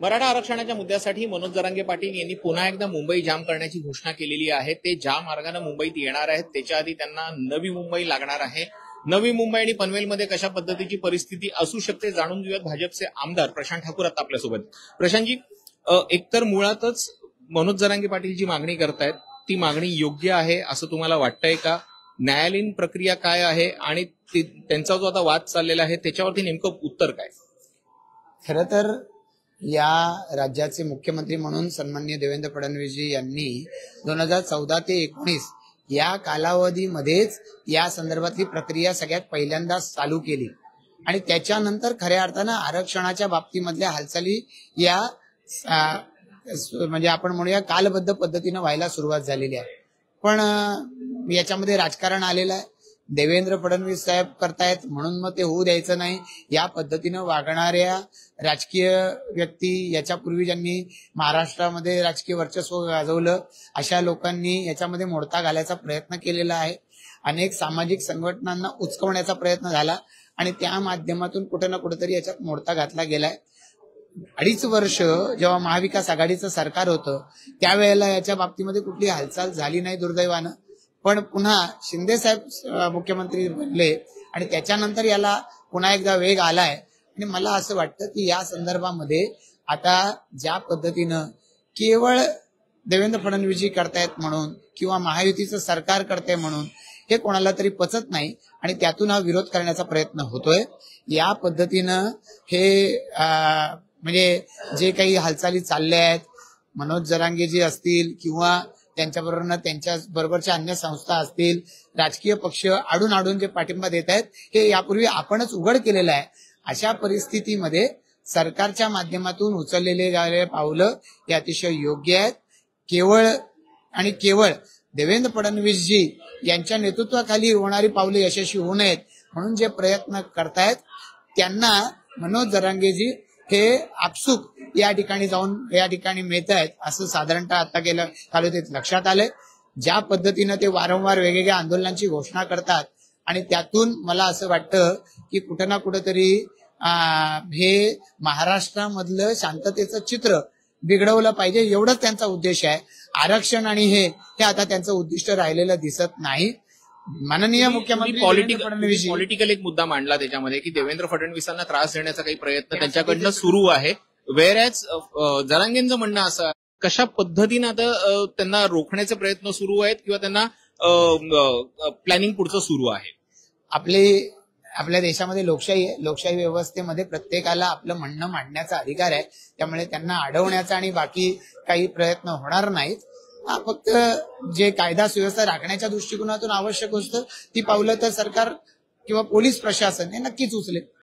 मराठा आरक्षणाच्या मुद्द्यासाठी मनोज जरांगे पाटील यांनी पुन्हा एकदा मुंबई जाम करण्याची घोषणा केलेली आहे। ते ज्या मार्गाने मुंबईत येणार आहेत त्याच्या आधी त्यांना नवी मुंबई लागणार आहे। नवी मुंबई आणि पनवेलमध्ये कशा पद्धतीची परिस्थिती असू शकते जाणून घेऊयात। भाजपचे आमदार प्रशांत ठाकूर आता आपल्यासोबत। प्रशांतजी, एकतर मुळातच मनोज जरांगे पाटील जी मागणी करतायत ती मागणी योग्य आहे असं तुम्हाला वाटतंय का? न्यायालयीन प्रक्रिया काय आहे आणि त्यांचा जो आता वाद चाललेला आहे त्याच्यावरती नेमकं उत्तर काय? खरं तर या राज्याचे मुख्यमंत्री म्हणून सन्माननीय देवेंद्र फडणवीसजी यांनी 2014 ते 19 या कालावधीमध्येच या संदर्भातली प्रक्रिया सगळ्यात पहिल्यांदाच चालू केली आणि त्याच्यानंतर खऱ्या अर्थानं आरक्षणाच्या बाबतीमधल्या हालचाली या म्हणजे आपण म्हणूया कालबद्ध पद्धतीनं व्हायला सुरुवात झालेली आहे। पण याच्यामध्ये राजकारण आलेलं आहे। देवेंद्र फडणवीस साहेब करतायत म्हणून मग ते होऊ द्यायचं नाही, या पद्धतीनं वागणाऱ्या राजकीय व्यक्ती, याच्यापूर्वी ज्यांनी महाराष्ट्रामध्ये राजकीय वर्चस्व गाजवलं अशा लोकांनी याच्यामध्ये मोडता घालायचा प्रयत्न केलेला आहे। अनेक सामाजिक संघटनांना उचकवण्याचा प्रयत्न झाला आणि त्या माध्यमातून कुठे ना कुठेतरी याच्यात मोडता घातला गेलाय। 2.5 वर्ष जेव्हा महाविकास आघाडीचं सरकार होतं त्यावेळेला याच्या बाबतीमध्ये कुठली हालचाल झाली नाही दुर्दैवानं। पण पुन्हा शिंदे साहेब मुख्यमंत्री बनले आणि त्याच्यानंतर याला पुन्हा एकदा वेग आलाय आणि मला असं वाटतं की या संदर्भामध्ये आता ज्या पद्धतीनं केवळ देवेंद्र फडणवीसजी करतायत म्हणून किंवा महायुतीचं सरकार करते म्हणून हे कोणाला तरी पचत नाही आणि त्यातून हा विरोध करण्याचा प्रयत्न होतोय। या पद्धतीनं हे म्हणजे जे काही हालचाली चालल्या आहेत, मनोज जरांगेजी असतील किंवा त्यांच्याबरोबर त्यांच्या बरोबरच्या अन्य संस्था असतील, राजकीय पक्ष आडून जे पाठिंबा देत आहेत हे यापूर्वी आपणच उघड केलेलं आहे। अशा परिस्थितीमध्ये सरकारच्या माध्यमातून उचललेले गेलेले पावलं हे अतिशय योग्य आहेत। केवळ देवेंद्र फडणवीसजी यांच्या नेतृत्वाखाली होणारी पावले यशस्वी होऊ नयेत म्हणून जे प्रयत्न करतायत त्यांना मनोज जरांगेजी हे आपसूक या ठिकाणी जाऊन या ठिकाणी मिळत आहेत असं साधारणतः आता गेल्या कालावधीत लक्षात आलंय। ज्या पद्धतीनं ते वारंवार वेगवेगळ्या आंदोलनांची घोषणा करतात आणि त्यातून मला असं वाटतं की कुठं ना कुठेतरी हे महाराष्ट्रामधलं शांततेचं चित्र बिघडवलं पाहिजे, एवढंच त्यांचा उद्देश आहे। आरक्षण आणि हे आता त्यांचं उद्दिष्ट राहिलेलं दिसत नाही। माननीय मुख्यमंत्री पॉलिटिकल एक मुद्दा मांडला त्याच्यामध्ये की देवेंद्र फडणवीसांना त्रास देण्याचा काही प्रयत्न त्यांच्याकडनं सुरू आहे, वेअरॅज जरांगेंचं म्हणणं असं कशा पद्धतीनं आता त्यांना रोखण्याचे प्रयत्न सुरू आहेत किंवा त्यांना प्लॅनिंग पुढचं सुरू आहे? आपल्या देशामध्ये लोकशाही आहे। लोकशाही व्यवस्थेमध्ये प्रत्येकाला आपलं म्हणणं मांडण्याचा अधिकार आहे, त्यामुळे त्यांना अडवण्याचा आणि बाकी काही प्रयत्न होणार नाहीत। फक्त जे कायदा सुव्यवस्था राखण्याच्या दृष्टिकोनातून आवश्यक असतं ती पावलं तर सरकार किंवा पोलीस प्रशासन हे नक्कीच उचलेल।